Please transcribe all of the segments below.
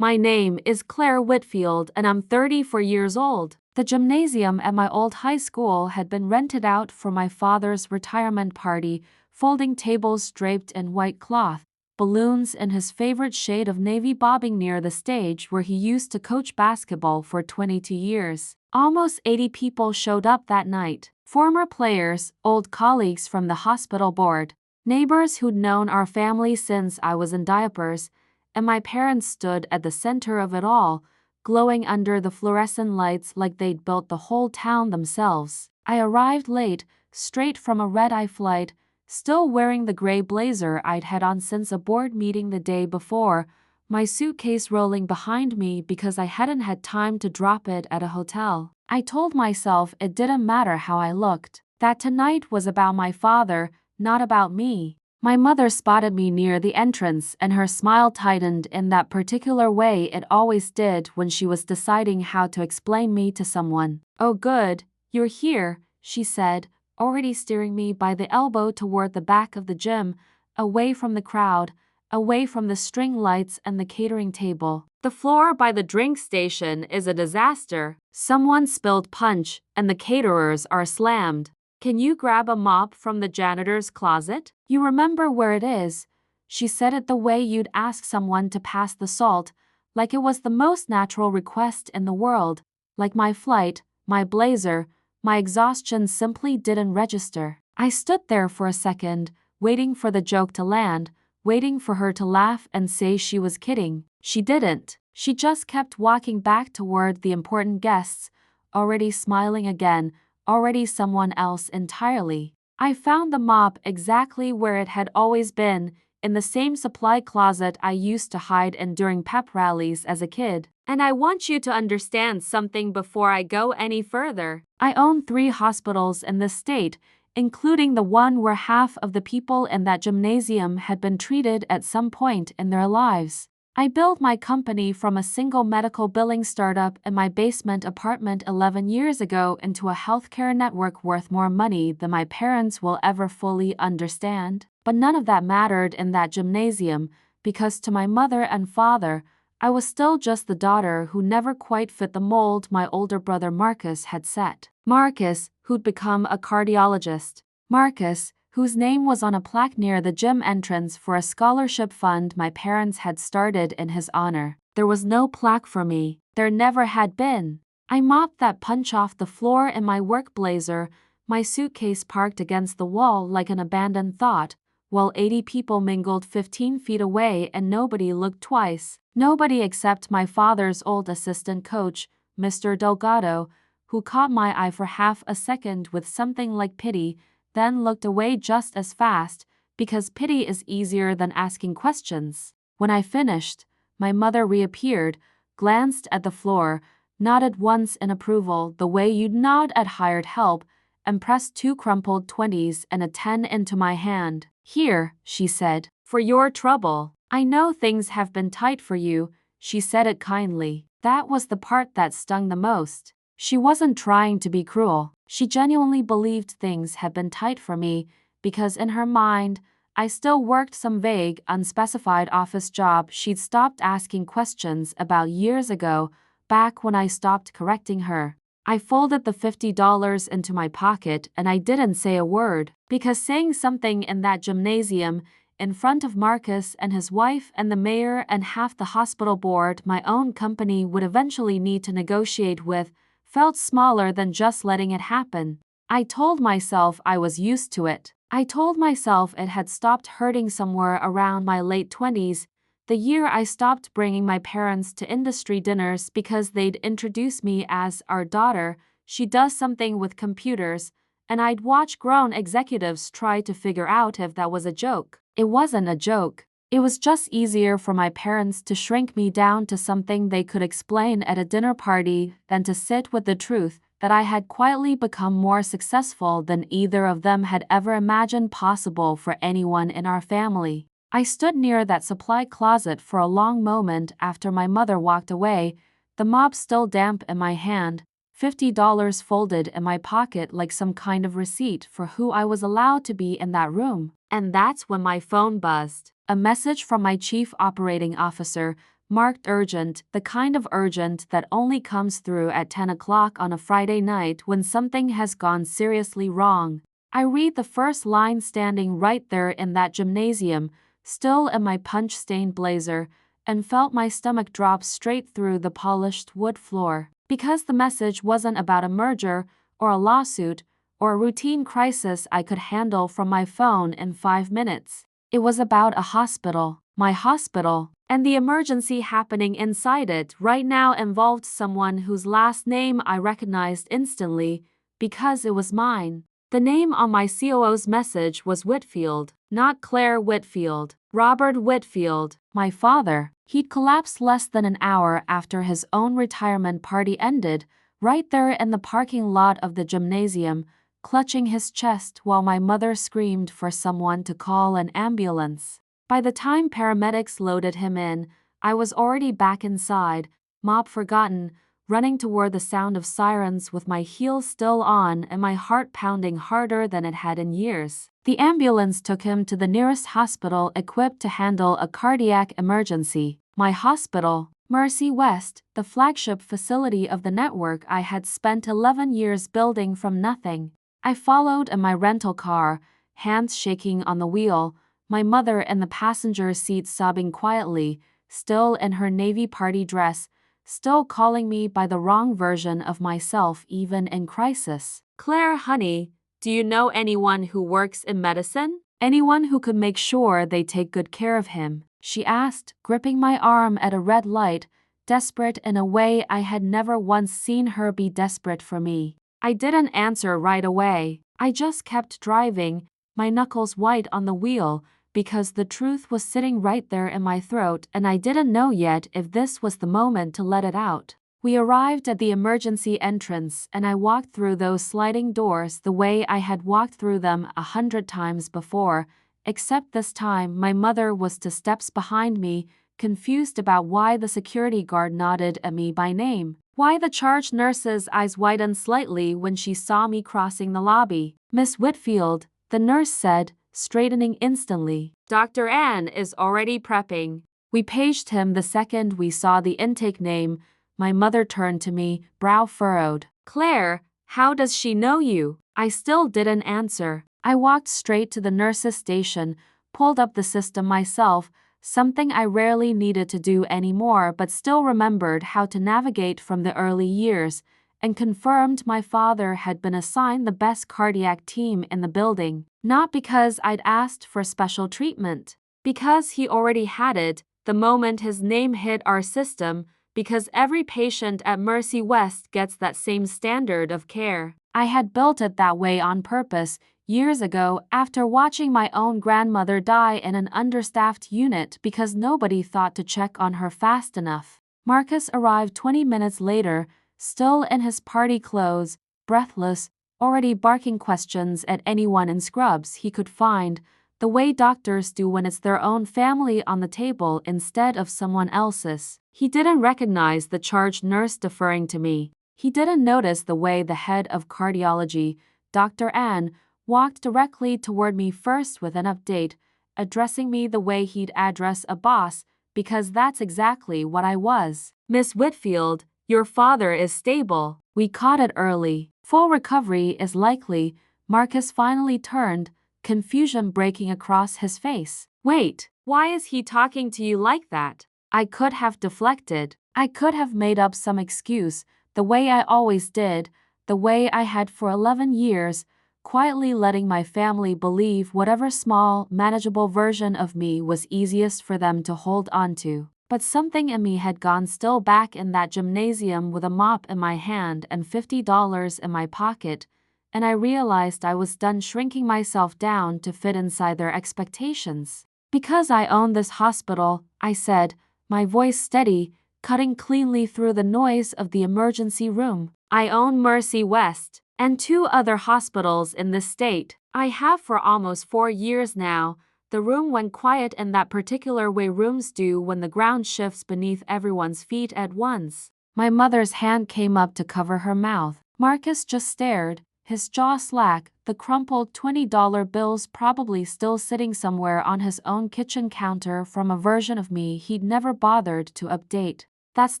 My name is Claire Whitfield and I'm 34 years old. The gymnasium at my old high school had been rented out for my father's retirement party, folding tables draped in white cloth, balloons in his favorite shade of navy bobbing near the stage where he used to coach basketball for 22 years. Almost 80 people showed up that night. Former players, old colleagues from the hospital board, neighbors who'd known our family since I was in diapers, and my parents stood at the center of it all, glowing under the fluorescent lights like they'd built the whole town themselves. I arrived late, straight from a red-eye flight, still wearing the gray blazer I'd had on since a board meeting the day before, my suitcase rolling behind me because I hadn't had time to drop it at a hotel. I told myself it didn't matter how I looked, that tonight was about my father, not about me. My mother spotted me near the entrance and her smile tightened in that particular way it always did when she was deciding how to explain me to someone. "Oh good, you're here," she said, already steering me by the elbow toward the back of the gym, away from the crowd, away from the string lights and the catering table. "The floor by the drink station is a disaster. Someone spilled punch and the caterers are slammed. Can you grab a mop from the janitor's closet? You remember where it is?" She said it the way you'd ask someone to pass the salt, like it was the most natural request in the world, like my flight, my blazer, my exhaustion simply didn't register. I stood there for a second, waiting for the joke to land, waiting for her to laugh and say she was kidding. She didn't. She just kept walking back toward the important guests, already smiling again, already someone else entirely. I found the mop exactly where it had always been, in the same supply closet I used to hide in during pep rallies as a kid. And I want you to understand something before I go any further. I own 3 hospitals in this state, including the one where half of the people in that gymnasium had been treated at some point in their lives. I built my company from a single medical billing startup in my basement apartment 11 years ago into a healthcare network worth more money than my parents will ever fully understand. But none of that mattered in that gymnasium, because to my mother and father, I was still just the daughter who never quite fit the mold my older brother Marcus had set. Marcus, who'd become a cardiologist. Marcus, whose name was on a plaque near the gym entrance for a scholarship fund my parents had started in his honor. There was no plaque for me. There never had been. I mopped that punch off the floor in my work blazer, my suitcase parked against the wall like an abandoned thought, while 80 people mingled 15 feet away and nobody looked twice. Nobody except my father's old assistant coach, Mr. Delgado, who caught my eye for half a second with something like pity, then looked away just as fast, because pity is easier than asking questions. When I finished, my mother reappeared, glanced at the floor, nodded once in approval the way you'd nod at hired help, and pressed 2 crumpled 20s and a 10 into my hand. "Here," she said, "for your trouble. I know things have been tight for you," she said it kindly. That was the part that stung the most. She wasn't trying to be cruel. She genuinely believed things had been tight for me, because in her mind, I still worked some vague, unspecified office job she'd stopped asking questions about years ago, back when I stopped correcting her. I folded the $50 into my pocket and I didn't say a word, because saying something in that gymnasium, in front of Marcus and his wife and the mayor and half the hospital board my own company would eventually need to negotiate with, felt smaller than just letting it happen. I told myself I was used to it. I told myself it had stopped hurting somewhere around my late 20s, the year I stopped bringing my parents to industry dinners because they'd introduce me as our daughter, she does something with computers, and I'd watch grown executives try to figure out if that was a joke. It wasn't a joke. It was just easier for my parents to shrink me down to something they could explain at a dinner party than to sit with the truth that I had quietly become more successful than either of them had ever imagined possible for anyone in our family. I stood near that supply closet for a long moment after my mother walked away, the mop still damp in my hand, $50 folded in my pocket like some kind of receipt for who I was allowed to be in that room. And that's when my phone buzzed. A message from my chief operating officer, marked urgent, the kind of urgent that only comes through at 10 o'clock on a Friday night when something has gone seriously wrong. I read the first line standing right there in that gymnasium, still in my punch-stained blazer, and felt my stomach drop straight through the polished wood floor. Because the message wasn't about a merger, or a lawsuit, or a routine crisis I could handle from my phone in 5 minutes. It was about a hospital, my hospital, and the emergency happening inside it right now involved someone whose last name I recognized instantly, because it was mine. The name on my COO's message was Whitfield, not Claire Whitfield. Robert Whitfield, my father. He'd collapsed less than an hour after his own retirement party ended, right there in the parking lot of the gymnasium, clutching his chest while my mother screamed for someone to call an ambulance. By the time paramedics loaded him in, I was already back inside, mop forgotten, running toward the sound of sirens with my heels still on and my heart pounding harder than it had in years. The ambulance took him to the nearest hospital equipped to handle a cardiac emergency. My hospital, Mercy West, the flagship facility of the network I had spent 11 years building from nothing. I followed in my rental car, hands shaking on the wheel, my mother in the passenger seat sobbing quietly, still in her navy party dress, still calling me by the wrong version of myself even in crisis. Claire, honey, do you know anyone who works in medicine? Anyone who could make sure they take good care of him? She asked, gripping my arm at a red light, desperate in a way I had never once seen her be desperate for me. I didn't answer right away. I just kept driving, my knuckles white on the wheel, because the truth was sitting right there in my throat and I didn't know yet if this was the moment to let it out. We arrived at the emergency entrance and I walked through those sliding doors the way I had walked through them 100 times before, except this time my mother was 2 steps behind me, confused about why the security guard nodded at me by name, why the charge nurse's eyes widened slightly when she saw me crossing the lobby. Miss Whitfield, the nurse said, straightening instantly. Dr. Ann is already prepping. We paged him the second we saw the intake name. My mother turned to me, brow furrowed. Claire, how does she know you? I still didn't answer. I walked straight to the nurse's station, pulled up the system myself, something I rarely needed to do anymore but still remembered how to navigate from the early years, and confirmed my father had been assigned the best cardiac team in the building. Not because I'd asked for special treatment. Because he already had it, the moment his name hit our system, because every patient at Mercy West gets that same standard of care. I had built it that way on purpose, years ago after watching my own grandmother die in an understaffed unit because nobody thought to check on her fast enough. Marcus arrived 20 minutes later, still in his party clothes, breathless, already barking questions at anyone in scrubs he could find, the way doctors do when it's their own family on the table instead of someone else's. He didn't recognize the charge nurse deferring to me. He didn't notice the way the head of cardiology, Dr. Ann, walked directly toward me first with an update, addressing me the way he'd address a boss, because that's exactly what I was. Miss Whitfield, your father is stable. We caught it early. Full recovery is likely. Marcus finally turned, confusion breaking across his face. Wait, why is he talking to you like that? I could have deflected. I could have made up some excuse, the way I always did, the way I had for 11 years, quietly letting my family believe whatever small, manageable version of me was easiest for them to hold on to. But something in me had gone still back in that gymnasium with a mop in my hand and $50 in my pocket, and I realized I was done shrinking myself down to fit inside their expectations. Because I own this hospital, I said, my voice steady, cutting cleanly through the noise of the emergency room. I own Mercy West, and 2 other hospitals in this state. I have for almost 4 years now. The room went quiet in that particular way rooms do when the ground shifts beneath everyone's feet at once. My mother's hand came up to cover her mouth. Marcus just stared, his jaw slack, the crumpled $20 bills probably still sitting somewhere on his own kitchen counter from a version of me he'd never bothered to update. "That's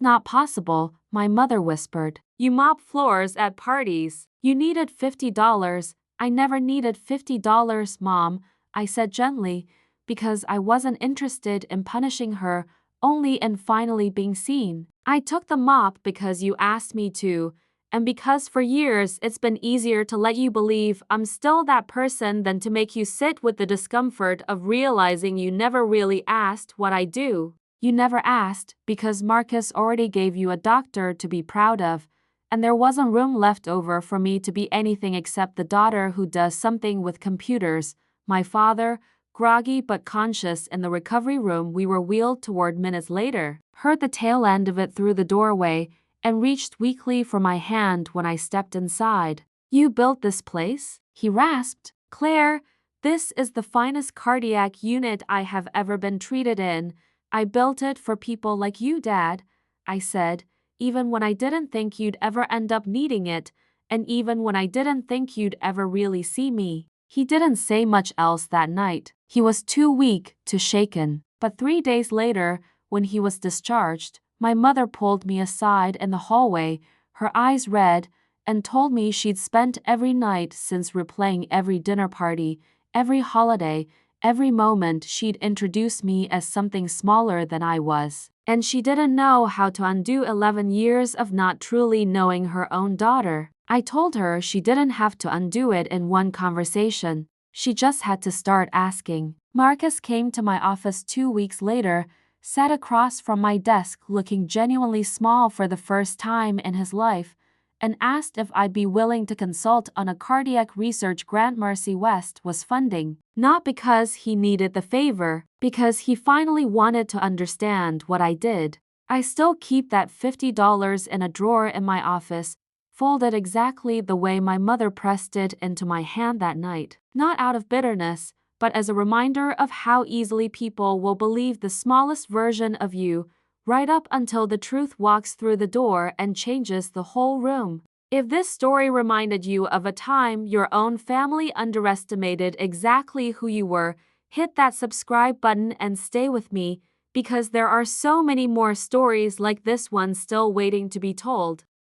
not possible," my mother whispered. "You mop floors at parties. You needed $50. "I never needed $50, Mom," I said gently, because I wasn't interested in punishing her, only in finally being seen. "I took the mop because you asked me to, and because for years it's been easier to let you believe I'm still that person than to make you sit with the discomfort of realizing you never really asked what I do. You never asked because Marcus already gave you a doctor to be proud of, and there wasn't room left over for me to be anything except the daughter who does something with computers." My father, groggy but conscious in the recovery room we were wheeled toward minutes later, heard the tail end of it through the doorway and reached weakly for my hand when I stepped inside. "You built this place?" he rasped. "Claire, this is the finest cardiac unit I have ever been treated in. I built it for people like you, Dad," I said, even when I didn't think you'd ever end up needing it, and even when I didn't think you'd ever really see me. He didn't say much else that night. He was too weak to shaken. But 3 days later, when he was discharged, my mother pulled me aside in the hallway, her eyes red, and told me she'd spent every night since replaying every dinner party, every holiday, every moment she'd introduced me as something smaller than I was. And she didn't know how to undo 11 years of not truly knowing her own daughter. I told her she didn't have to undo it in one conversation. She just had to start asking. Marcus came to my office 2 weeks later, sat across from my desk looking genuinely small for the first time in his life, and asked if I'd be willing to consult on a cardiac research grant Mercy West was funding. Not because he needed the favor, because he finally wanted to understand what I did. I still keep that $50 in a drawer in my office, folded exactly the way my mother pressed it into my hand that night. Not out of bitterness, but as a reminder of how easily people will believe the smallest version of you, right up until the truth walks through the door and changes the whole room. If this story reminded you of a time your own family underestimated exactly who you were, hit that subscribe button and stay with me, because there are so many more stories like this one still waiting to be told.